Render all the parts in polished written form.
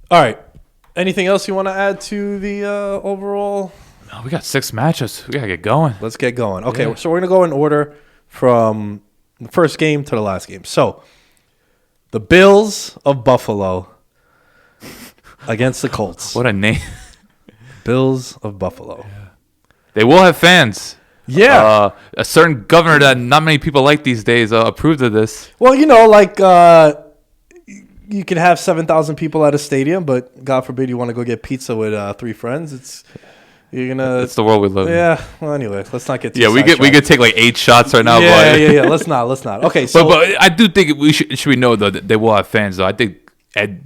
All right. Anything else you want to add to the overall? No, we got 6 matchups. We got to get going. Let's get going. Okay, so we're going to go in order from the first game to the last game. So, the Bills of Buffalo against the Colts. What a name. Bills of Buffalo. Yeah. They will have fans. Yeah. A certain governor that not many people like these days approved of this. Well, you can have 7,000 people at a stadium, but God forbid you want to go get pizza with 3 friends. It's the world we live in. Yeah. Well, anyway, let's not get too we could take like 8 shots right now. Yeah. Let's not. Okay, so but I do think we should know though that they will have fans though. I think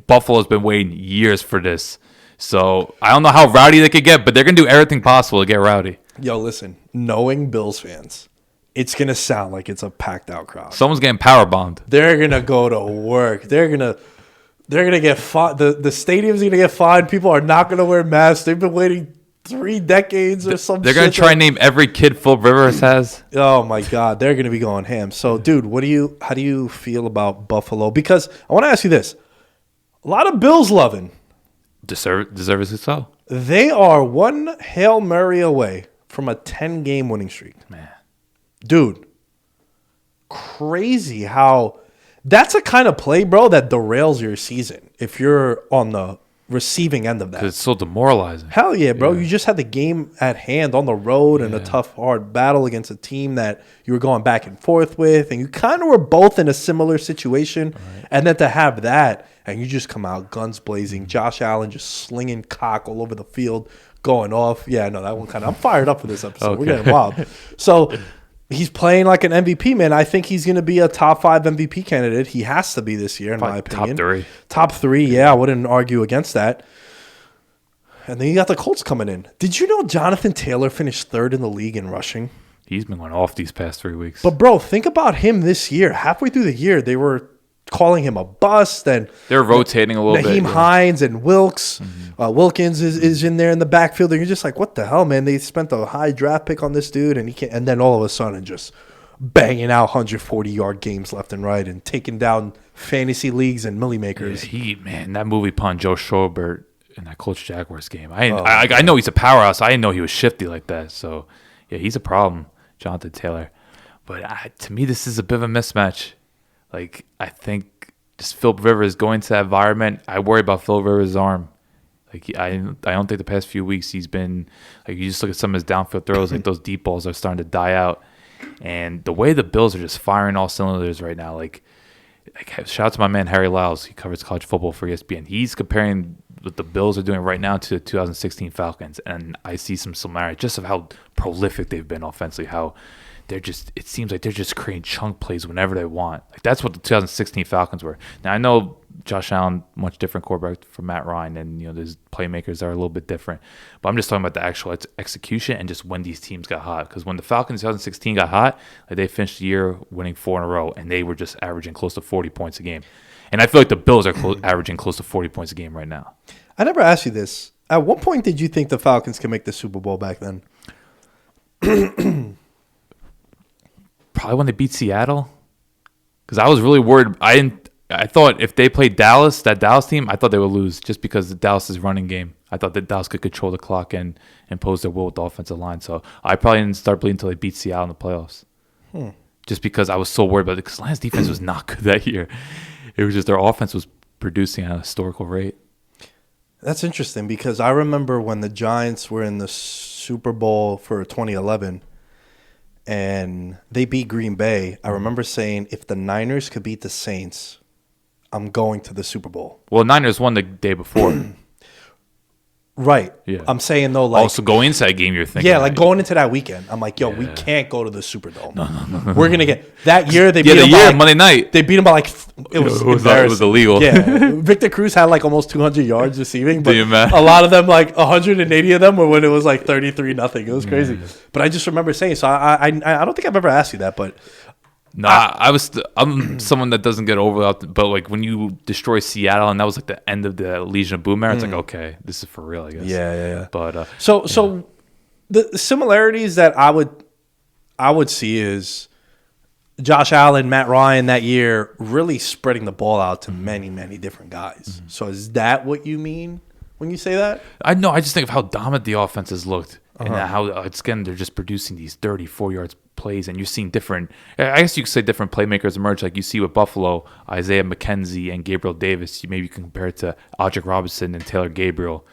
Buffalo's been waiting years for this. So I don't know how rowdy they could get, but they're gonna do everything possible to get rowdy. Yo, listen, knowing Bills fans, it's gonna sound like it's a packed out crowd. Someone's getting power bombed. They're gonna go to work. They're gonna get fined. The stadium's gonna get fined. People are not gonna wear masks. They've been waiting 3 decades or something. They're gonna try and name every kid Philip Rivers has. Oh my God, they're gonna be going ham. So, dude, how do you feel about Buffalo? Because I want to ask you this: a lot of Bills loving. Deservedly so. They are one Hail Mary away from a 10-game winning streak. Man, dude, crazy how that's a kind of play, bro, that derails your season if you're on the receiving end of that. Because it's so demoralizing. Hell yeah, bro. You just had the game at hand on the road and a tough, hard battle against a team that you were going back and forth with, and you kind of were both in a similar situation. Right. And then to have that, and you just come out guns blazing, Josh Allen just slinging cock all over the field, going off. Yeah, no, that one kind of, I'm fired up for this episode. Okay. We're getting wild. So he's playing like an MVP, man. I think he's going to be a top 5 MVP candidate. He has to be this year, in my opinion. Top 3, yeah. I wouldn't argue against that. And then you got the Colts coming in. Did you know Jonathan Taylor finished 3rd in the league in rushing? He's been going off these past 3 weeks. But, bro, think about him this year. Halfway through the year, they were calling him a bust. And they're rotating a little bit. Naheem Hines and Wilkes. Mm-hmm. Wilkins is in there in the backfield. And you're just like, what the hell, man? They spent a high draft pick on this dude, and he can't. And then all of a sudden, just banging out 140-yard games left and right and taking down fantasy leagues and milli makers. Yeah, that movie pun Joe Schobert in that Colts Jaguars game. I know he's a powerhouse. I didn't know he was shifty like that. So yeah, he's a problem, Jonathan Taylor. But to me, this is a bit of a mismatch. Like, I think just Philip Rivers going to that environment, I worry about Philip Rivers' arm. Like, I don't think the past few weeks he's been, like, you just look at some of his downfield throws, like those deep balls are starting to die out. And the way the Bills are just firing all cylinders right now, like shout out to my man Harry Lyles. He covers college football for ESPN. He's comparing what the Bills are doing right now to the 2016 Falcons. And I see some similarity just of how prolific they've been offensively, how it seems like they're just creating chunk plays whenever they want. Like, that's what the 2016 Falcons were. Now, I know Josh Allen, much different quarterback from Matt Ryan, and there's playmakers that are a little bit different. But I'm just talking about the actual execution and just when these teams got hot. Because when the Falcons 2016 got hot, like, they finished the year winning 4 in a row, and they were just averaging close to 40 points a game. And I feel like the Bills are averaging close to 40 points a game right now. I never asked you this. At what point did you think the Falcons could make the Super Bowl back then? Probably when they beat Seattle, because I was really worried. I thought if they played Dallas, that Dallas team, I thought they would lose just because of Dallas's running game. I thought that Dallas could control the clock and impose their will with the offensive line. So I probably didn't start believing until they beat Seattle in the playoffs. Just because I was so worried about it. Because Lions defense was not good that year. It was just their offense was producing at a historical rate. That's interesting because I remember when the Giants were in the Super Bowl for 2011. And they beat Green Bay. I remember saying, if the Niners could beat the Saints, I'm going to the Super Bowl. Well, Niners won the day before. Right. Yeah. I'm saying, though, like... Also, going into that game, you're thinking... Yeah, like going into that weekend, I'm like, we can't go to the Superdome. No. We're going to get... That year, they beat them by... Monday night. They beat them by, like... It was illegal. Yeah. Victor Cruz had, like, almost 200 yards receiving. But a lot of them, like, 180 of them were when it was, like, 33-0. It was crazy. But I just remember saying... So I don't think I've ever asked you that, but... No, I'm someone that doesn't get over, but like when you destroy Seattle and that was like the end of the Legion of Boom era, it's like, okay, this is for real, I guess. Yeah. But so the similarities that I would see is Josh Allen, Matt Ryan that year really spreading the ball out to many, many different guys. So is that what you mean when you say that? I know. I just think of how dominant the offense has looked. And how again they're just producing these 34 yards plays, and you're seeing different. I guess you could say different playmakers emerge, like you see with Buffalo, Isaiah McKenzie and Gabriel Davis. You maybe compare it to Aldrick Robinson and Taylor Gabriel.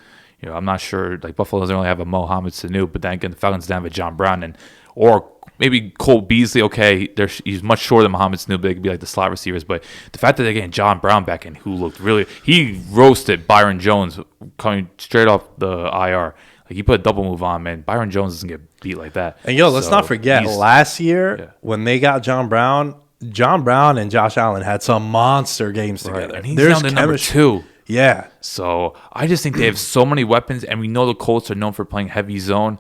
I'm not sure. Like Buffalo doesn't really have a Mohamed Sanu, but then again, the Falcons don't have a John Brown or maybe Cole Beasley. Okay, he's much shorter than Mohamed Sanu, but they could be like the slot receivers. But the fact that they're getting John Brown back in, who looked he roasted Byron Jones coming straight off the IR. Like he put a double move on, man. Byron Jones doesn't get beat like that. And let's not forget last year when they got John Brown and Josh Allen had some monster games together. And he's down to number 2. Yeah. So I just think they have so many weapons, and we know the Colts are known for playing heavy zone.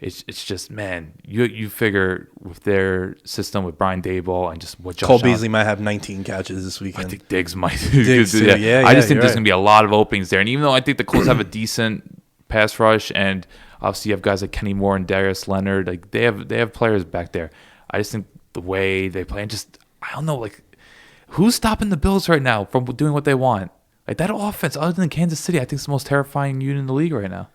It's just, man, you figure with their system with Brian Daboll and just what Josh Cole Beasley might have 19 catches this weekend. I think Diggs might. Diggs too. Yeah, I just think there's going to be a lot of openings there. And even though I think the Colts have a decent pass rush, and obviously you have guys like Kenny Moore and Darius Leonard, like they have players back there. I just think the way they play, and just I don't know, like who's stopping the Bills right now from doing what they want? Like that offense, other than Kansas City, I think it's the most terrifying unit in the league right now.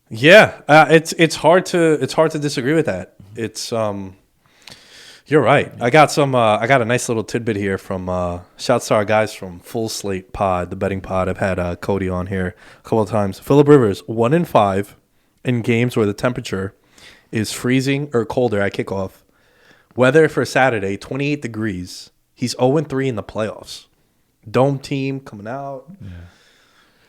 Yeah, it's hard to disagree with that. It's you're right. I got a nice little tidbit here from shouts to our guys from Full Slate Pod, the betting pod. I've had Cody on here a couple of times. Phillip Rivers 1-5 in games where the temperature is freezing or colder at kickoff. Weather for Saturday 28 degrees. He's 0-3 in the playoffs. Dome team coming out. Yeah.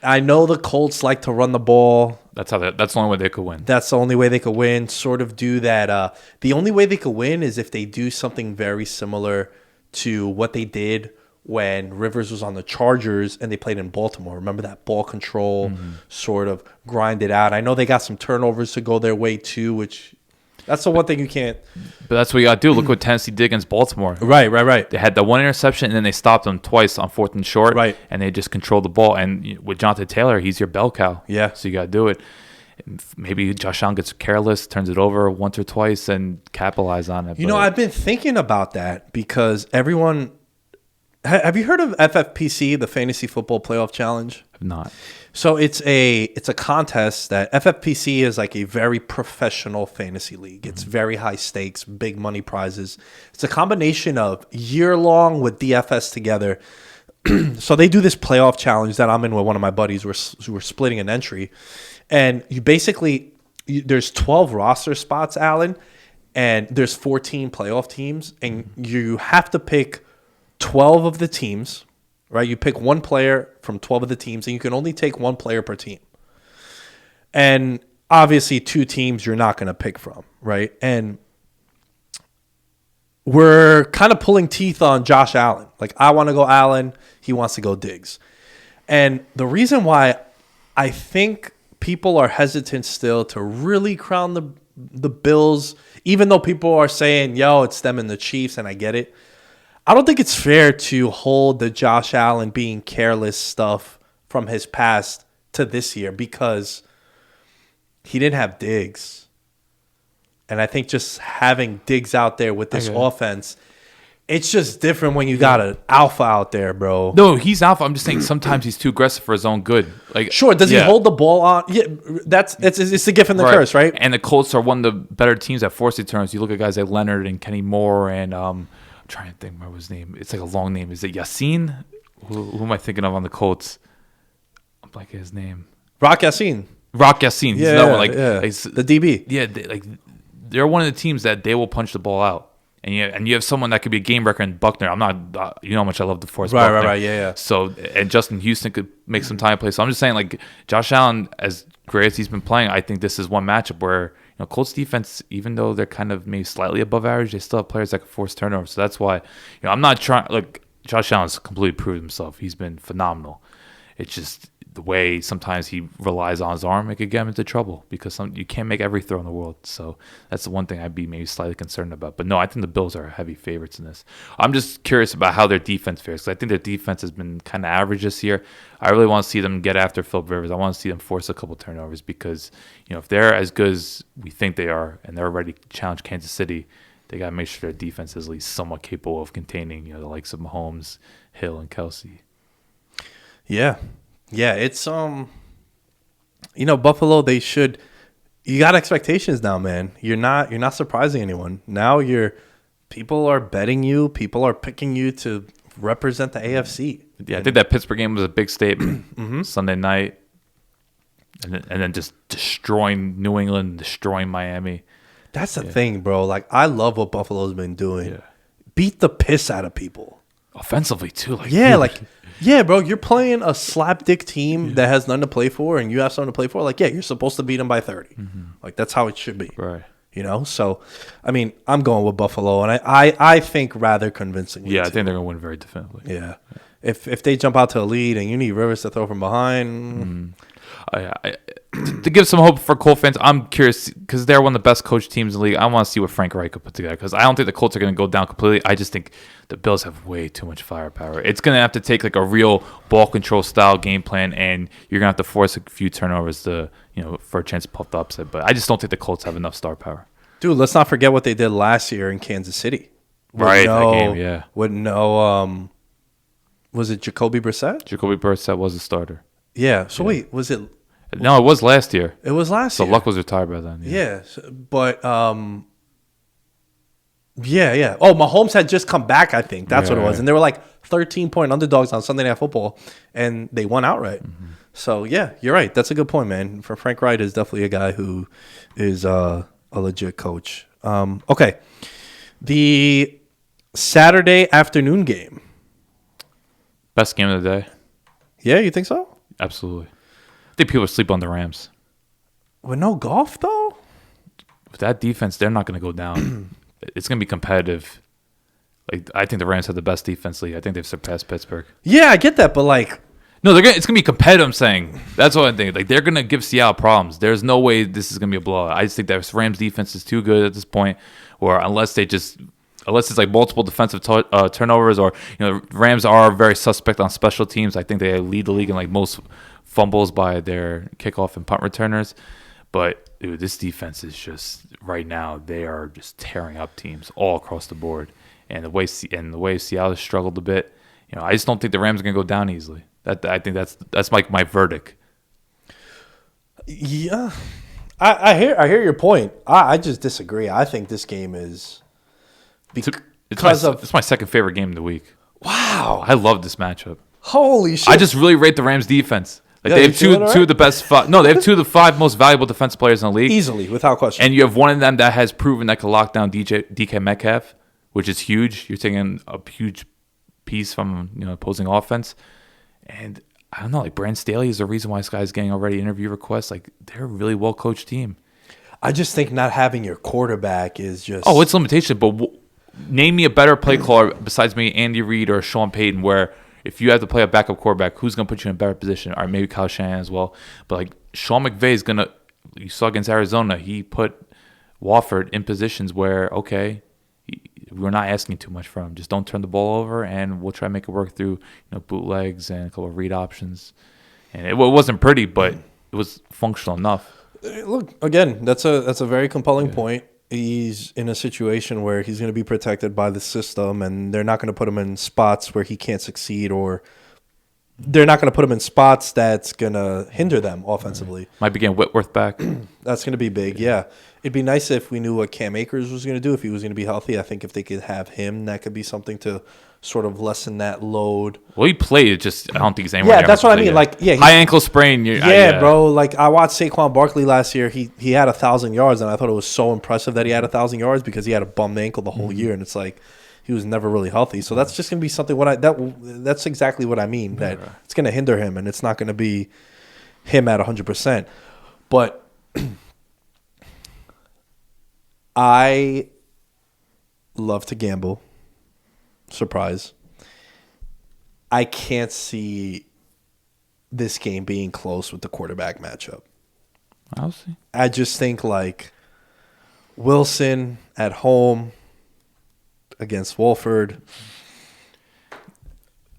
I know the Colts like to run the ball. That's the only way they could win. That's the only way they could win. Sort of do that. The only way they could win is if they do something very similar to what they did when Rivers was on the Chargers and they played in Baltimore. Remember that ball control, sort of grind it out. I know they got some turnovers to go their way too, which that's the one thing you can't. But that's what you got to do. Look what Tennessee did against Baltimore. Right. They had that one interception, and then they stopped them twice on 4th and short. Right. And they just controlled the ball. And with Jonathan Taylor, he's your bell cow. Yeah. So you got to do it. Maybe Josh Allen gets careless, turns it over once or twice, and capitalize on it. I've been thinking about that because everyone. Have you heard of FFPC, the Fantasy Football Playoff Challenge? I've not. So it's a contest that FFPC is like a very professional fantasy league. It's very high stakes, big money prizes. It's a combination of year-long with DFS together. So they do this playoff challenge that I'm in with one of my buddies. We're splitting an entry. And you basically, there's 12 roster spots, Alan, and there's 14 playoff teams. And you have to pick 12 of the teams, right? You pick one player from 12 of the teams, and you can only take one player per team. And obviously, 2 teams you're not going to pick from, right? And we're kind of pulling teeth on Josh Allen. Like, I want to go Allen. He wants to go Diggs. And the reason why I think people are hesitant still to really crown the Bills, even though people are saying, yo, it's them and the Chiefs, and I get it. I don't think it's fair to hold the Josh Allen being careless stuff from his past to this year because he didn't have Diggs. And I think just having Diggs out there with this offense, it's just different when you got an alpha out there, bro. No, he's alpha. I'm just saying sometimes he's too aggressive for his own good. Like, sure, does he hold the ball on? Yeah, it's the gift and the curse, right? And the Colts are one of the better teams at forcing turnovers. You look at guys like Leonard and Kenny Moore and I'm trying to think what his name. It's like a long name. Is it Yassine? Who am I thinking of on the Colts? I'm blanking his name. Rock Yassine. He's that one. Like the DB. Yeah, they're one of the teams that they will punch the ball out. And you have someone that could be a game wrecker in Buckner. I'm not, you know how much I love DeForest Buckner. Right, yeah. So, and Justin Houston could make some time play. So I'm just saying, like, Josh Allen, as great as he's been playing, I think this is one matchup where, Colts defense, even though they're kind of maybe slightly above average, they still have players that can force turnovers. So that's why, I'm not trying, like, Josh Allen's completely proved himself. He's been phenomenal. It's just the way sometimes he relies on his arm, it could get him into trouble because you can't make every throw in the world. So that's the one thing I'd be maybe slightly concerned about. But no, I think the Bills are heavy favorites in this. I'm just curious about how their defense fares because I think their defense has been kind of average this year. I really want to see them get after Phillip Rivers. I want to see them force a couple turnovers because, if they're as good as we think they are and they're ready to challenge Kansas City, they got to make sure their defense is at least somewhat capable of containing, the likes of Mahomes, Hill, and Kelsey. Yeah. Yeah, it's Buffalo, they should. You got expectations now, man. You're not surprising anyone. Now people are betting you, people are picking you to represent the AFC. Yeah, I think that Pittsburgh game was a big statement. Sunday night. And then just destroying New England, destroying Miami. That's the thing, bro. Like, I love what Buffalo's been doing. Yeah. Beat the piss out of people. Offensively, too. Yeah, bro. You're playing a slapdick team that has nothing to play for, and you have something to play for. Like, yeah, you're supposed to beat them by 30. Like, that's how it should be. Right. So, I mean, I'm going with Buffalo, and I think rather convincingly. Yeah, I think they're going to win very definitively. Yeah. If they jump out to a lead and you need Rivers to throw from behind. To give some hope for Colts fans, I'm curious because they're one of the best coach teams in the league. I want to see what Frank Reich could put together because I don't think the Colts are going to go down completely. I just think the Bills have way too much firepower. It's going to have to take like a real ball control style game plan, and you're going to have to force a few turnovers to for a chance to puff the upset. But I just don't think the Colts have enough star power. Dude, let's not forget what they did last year in Kansas City. That game, yeah. Was it Jacoby Brissett? Jacoby Brissett was a starter. Yeah. So wait, was it? No, it was last year. It was last year. So Luck was retired by then. Yeah, but yeah. Oh, Mahomes had just come back, I think. That's what it was. And they were like 13-point underdogs on Sunday Night Football, and they won outright. So, yeah, you're right. That's a good point, man. For Frank Wright is definitely a guy who is a legit coach. Okay. The Saturday afternoon game. Best game of the day. Yeah, you think so? Absolutely. I think people sleep on the Rams. With no golf, though? With that defense, they're not going to go down. It's going to be competitive. Like, I think the Rams have the best defense league. I think they've surpassed Pittsburgh. Yeah, I get that, but like... No, it's going to be competitive, I'm saying. That's what I think. Like, they're going to give Seattle problems. There's no way this is going to be a blowout. I just think that Rams defense is too good at this point, or unless it's like multiple defensive turnovers, or Rams are very suspect on special teams. I think they lead the league in like most fumbles by their kickoff and punt returners. But dude, this defense is just right now they are just tearing up teams all across the board. And the way Seattle has struggled a bit, I just don't think the Rams are going to go down easily. I think that's like my verdict. Yeah, I hear your point. I just disagree. I think this game is it's my second favorite game of the week. Wow, I love this matchup. Holy shit! I just really rate the Rams defense. Like they have two of the best. They have two of the five most valuable defensive players in the league, easily, without question. And you have one of them that has proven that can lock down DK Metcalf, which is huge. You're taking a huge piece from opposing offense, and I don't know. Like Brandon Staley is the reason why this guy's getting already interview requests. Like they're a really well coached team. I just think not having your quarterback is just it's limitation. But name me a better play caller besides maybe Andy Reid or Sean Payton, where if you have to play a backup quarterback, who's going to put you in a better position? Or maybe Kyle Shanahan as well. But like Sean McVay is going to, you saw against Arizona, he put Wofford in positions where, we're not asking too much from him. Just don't turn the ball over, and we'll try to make it work through bootlegs and a couple of read options. And it wasn't pretty, but it was functional enough. Look, again, that's a very compelling point. He's in a situation where he's going to be protected by the system, and they're not going to put him in spots where he can't succeed, or they're not going to put him in spots that's going to hinder them offensively. Might be getting Whitworth back. That's going to be big, yeah. It'd be nice if we knew what Cam Akers was going to do, if he was going to be healthy. I think if they could have him, that could be something to sort of lessen that load. Well, he played. I don't think he's anywhere. Yeah, that's what I mean. Like, high ankle sprain. Bro. Like I watched Saquon Barkley last year. He had 1,000 yards, and I thought it was so impressive that he had 1,000 yards because he had a bummed ankle the whole year, and it's like he was never really healthy. So that's just going to be something. That's exactly what I mean. That it's going to hinder him, and it's not going to be him at 100%. But I love to gamble. Surprise. I can't see this game being close with the quarterback matchup. I'll see. I just think like Wilson at home against Wolford.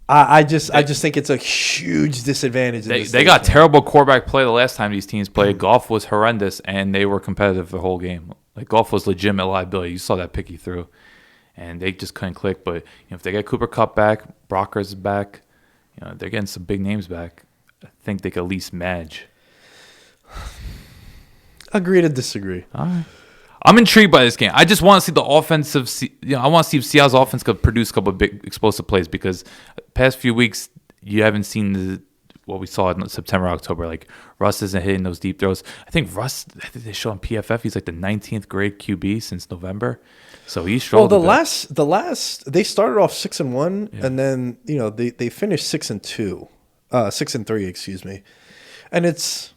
I just think it's a huge disadvantage. They got terrible quarterback play the last time these teams played. Goff was horrendous, and they were competitive the whole game. Like Goff was legitimate liability. You saw that pick he threw, and they just couldn't click. But if they get Cooper Kupp back, Brockers is back, they're getting some big names back. I think they could at least manage. Agree to disagree. All right. I'm intrigued by this game. I just want to see the offensive. I want to see if Seattle's offense could produce a couple of big explosive plays because past few weeks you haven't seen what we saw in September, October. Like Russ isn't hitting those deep throws. I think they show on PFF he's like the 19th grade QB since November, so he's struggled. Well, the last they started off 6-1, and then they finished 6-2, 6-3, excuse me, and it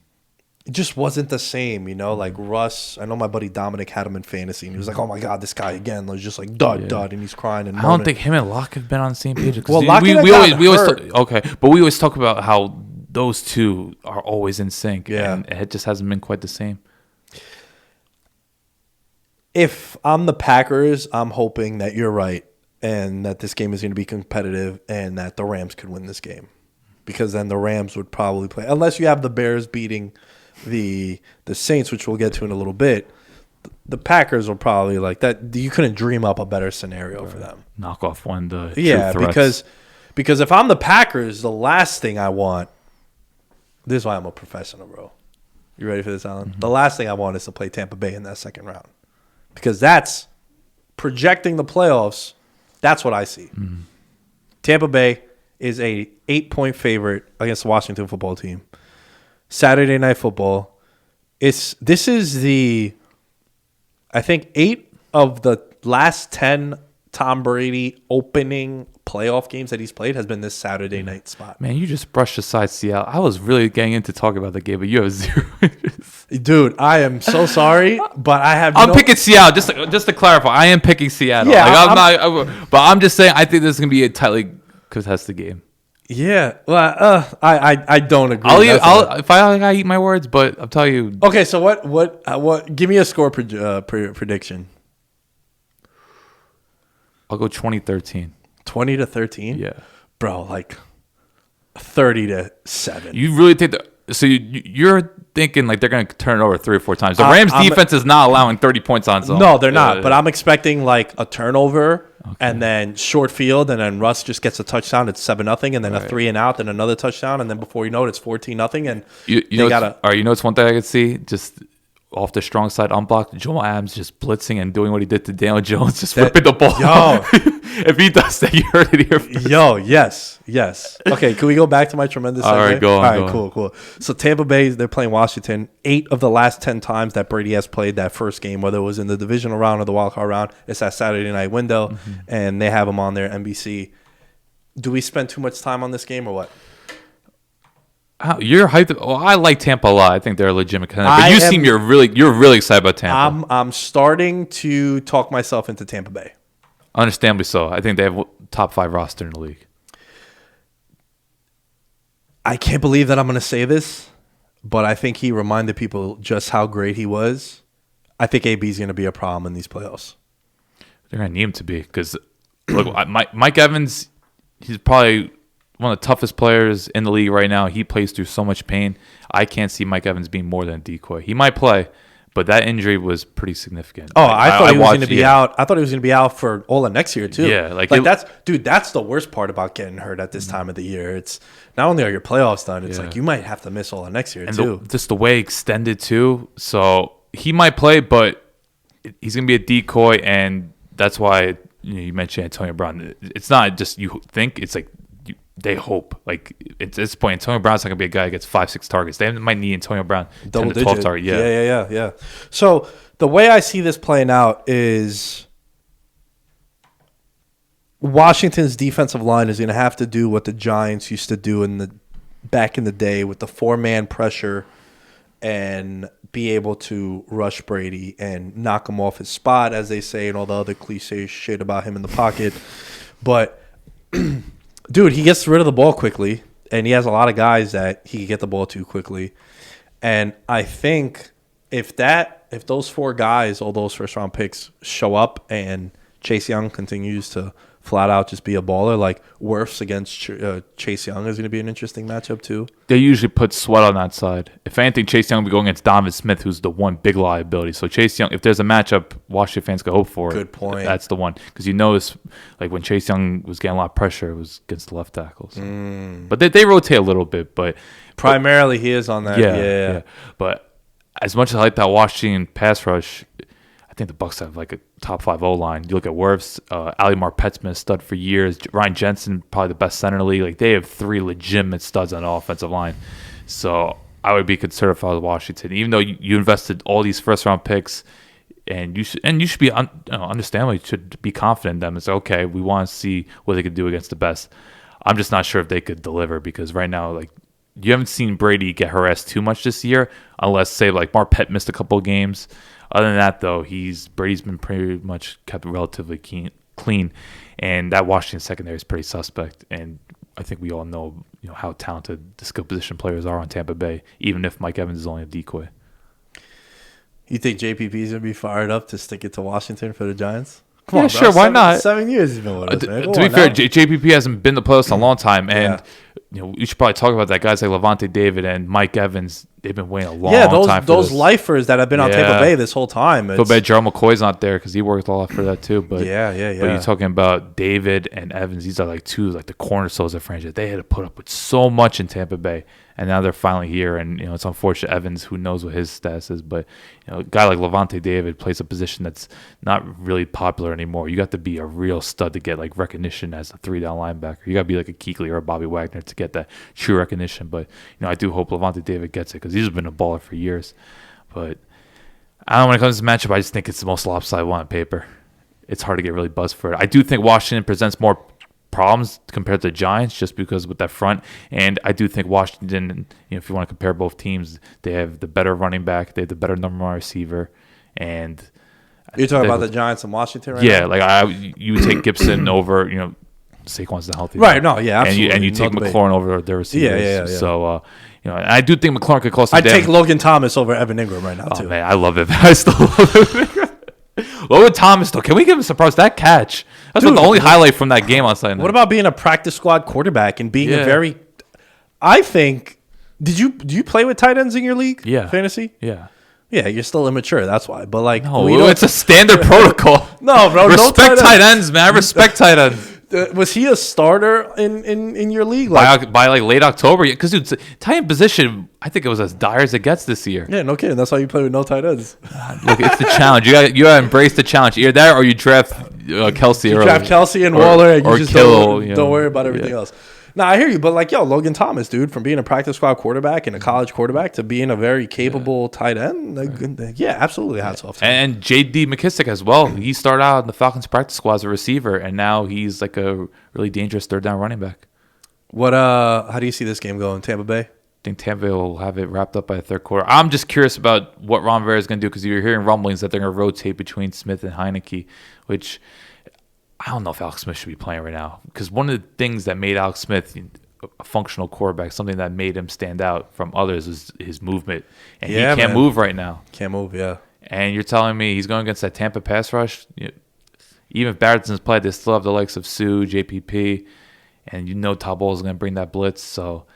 just wasn't the same, Like Russ, I know my buddy Dominic had him in fantasy, and he was like, "Oh my God, this guy again!" It was just like dud, and he's crying. And I don't think him and Locke have been on the same page. Well, Locke we always talk about how those two are always in sync, and it just hasn't been quite the same. If I'm the Packers, I'm hoping that you're right, and that this game is going to be competitive, and that the Rams could win this game, because then the Rams would probably play, unless you have the Bears beating the Saints, which we'll get to in a little bit. The Packers will probably like that. You couldn't dream up a better scenario for them. Knock off one of the because if I'm the Packers, the last thing I want. This is why I'm a professional, bro. You ready for this, Alan? Mm-hmm. The last thing I want is to play Tampa Bay in that second round, because that's projecting the playoffs. That's what I see. Mm-hmm. Tampa Bay is a 8-point favorite against the Washington football team. Saturday Night Football. This is I think 8 of the last 10 Tom Brady opening playoff games that he's played has been this Saturday night spot. Man, you just brushed aside Seattle. I was really getting into talking about the game, but you have zero interest. Dude, I am so sorry, but I'm picking Seattle. Just to clarify, I am picking Seattle. Yeah, but I'm just saying I think this is gonna be a tightly contested game. Yeah, well, I don't agree. If I gotta eat my words, but I'll tell you. Okay, so what? Give me a score prediction. I'll go 20-13. 20-13. Yeah, bro, like 30-7. You really think that? So you're thinking like they're gonna turn it over 3 or 4 times. The Rams defense is not allowing 30 points on its own. No, they're not. But I'm expecting like a turnover. Okay. And then short field, and then Russ just gets a touchdown. It's 7-0, and then a 3-and-out, then another touchdown, and then before you know it, it's 14-0. And it's one thing I could see just off the strong side unblocked. Joel Adams just blitzing and doing what he did to Daniel Jones, just ripping the ball. Yo, if he does that, you heard it here first. Yo, yes. Okay, can we go back to my tremendous? All right, go on. All right, cool. So Tampa Bay, they're playing Washington. 8 of the last 10 times that Brady has played that first game, whether it was in the divisional round or the wildcard round, it's that Saturday night window, and they have them on their NBC. Do we spend too much time on this game or what? You're hyped. Oh, I like Tampa a lot. I think they're a legitimate contender. But you're really excited about Tampa. I'm starting to talk myself into Tampa Bay. Understandably so. I think they have top 5 roster in the league. I can't believe that I'm going to say this, but I think he reminded people just how great he was. I think AB is going to be a problem in these playoffs. They're going to need him to be because look, Mike Evans, he's probably one of the toughest players in the league right now. He plays through so much pain. I can't see Mike Evans being more than a decoy. He might play, but that injury was pretty significant. Oh, I thought he was going to be out. I thought he was going to be out for all of next year too. Yeah, that's the worst part about getting hurt at this time of the year. It's not only are your playoffs done, it's like you might have to miss all of next year too. Just the way extended too. So he might play, but he's going to be a decoy, and that's why you mentioned Antonio Brown. It's not just you think. It's like they hope. Like at this point, Antonio Brown's not going to be a guy that gets 5-6 targets. They might need Antonio Brown 10 to 12 targets. Yeah. So the way I see this playing out is Washington's defensive line is going to have to do what the Giants used to do back in the day with the 4-man pressure and be able to rush Brady and knock him off his spot, as they say, and all the other cliche shit about him in the pocket. But dude, he gets rid of the ball quickly, and he has a lot of guys that he can get the ball to quickly. And I think if those 4 guys, all those first-round picks, show up and Chase Young continues to flat out just be a baller. Like Wirfs against Chase Young is going to be an interesting matchup too. They usually put Sweat on that side. If anything, Chase Young will be going against Donovan Smith, who's the one big liability. So Chase Young, if there's a matchup Washington fans can hope for, good point. That's the one. Because you notice, like when Chase Young was getting a lot of pressure, it was against the left tackles. But they rotate a little bit. But primarily he is on that. Yeah. But as much as I like that Washington pass rush, I think the Bucs have like a top 5 O-line. You look at Wirfs, Ali Marpet's been a stud for years. Ryan Jensen, probably the best center in the league. Like they have 3 legitimate studs on the offensive line. So I would be concerned if I was Washington, even though you invested all these first-round picks, and you should be understandably should be confident in them. It's okay. We want to see what they could do against the best. I'm just not sure if they could deliver because right now, like you haven't seen Brady get harassed too much this year, unless say like Marpet missed a couple of games. Other than that, though, Brady's been pretty much kept relatively clean, and that Washington secondary is pretty suspect. And I think we all know, how talented the skill position players are on Tampa Bay, even if Mike Evans is only a decoy. You think JPP's gonna be fired up to stick it to Washington for the Giants? Come on, sure, why not? 7 years he's been with us, man. To be fair, JPP hasn't been the playoffs in a long time, and we should probably talk about that. Guys like Levante David and Mike Evans, they've been waiting a long time for those lifers that have been on Tampa Bay this whole time. I feel bad Gerald McCoy's not there because he worked a lot for that too. But But you're talking about David and Evans, these are like the cornerstones of the franchise. They had to put up with so much in Tampa Bay, and now they're finally here. And it's unfortunate Evans, who knows what his status is, but a guy like Levante David plays a position that's not really popular anymore. You got to be a real stud to get like recognition as a 3-down linebacker. You got to be like a Kuechly or a Bobby Wagner to get that true recognition. But I do hope Levante David gets it because he's been a baller for years. But I don't know, when it comes to this matchup, I just think it's the most lopsided one on paper. It's hard to get really buzzed for it. I do think Washington presents more problems compared to the Giants just because with that front. And I do think Washington, if you want to compare both teams, they have the better running back. They have the better number one receiver. And you're talking about the Giants and Washington right now? Yeah, like you would take Gibson over, Saquon's the healthy. Right, no, yeah, absolutely. And you take McLaurin over their receivers. Yeah. So, I do think McLaurin could close. I'd take Logan Thomas over Evan Ingram right now, too. Oh, man, I love it. I still love it. Logan Thomas, though, can we give him some props? That catch. That's the only highlight from that game on Sunday night. What about being a practice squad quarterback and being a very – I think – do you play with tight ends in your league? Yeah. Fantasy? Yeah. Yeah, you're still immature. That's why. But like, no, it's a standard protocol. No, bro. Respect tight ends, man. I respect tight ends. Was he a starter in your league? By like late October? Because dude, tight end position, I think it was as dire as it gets this year. Yeah, no kidding. That's why you play with no tight ends. Look, it's the challenge. You got to embrace the challenge. Either that or you draft Kelsey early. Draft Kelsey and Waller, and you just Kittle, don't worry about everything else. No, I hear you, but like, Logan Thomas, dude, from being a practice squad quarterback and a college quarterback to being a very capable tight end, absolutely hats off to him. And J.D. McKissick as well. He started out in the Falcons practice squad as a receiver, and now he's like a really dangerous third down running back. How do you see this game going, Tampa Bay? I think Tampa Bay will have it wrapped up by the third quarter. I'm just curious about what Ron Rivera is going to do because you're hearing rumblings that they're going to rotate between Smith and Heineke, which I don't know if Alex Smith should be playing right now because one of the things that made Alex Smith a functional quarterback, something that made him stand out from others, is his movement. And he can't move right now. Can't move, yeah. And you're telling me he's going against that Tampa pass rush? Even if Barrettson's played, they still have the likes of Sue, JPP, and Todd Bowles is going to bring that blitz. So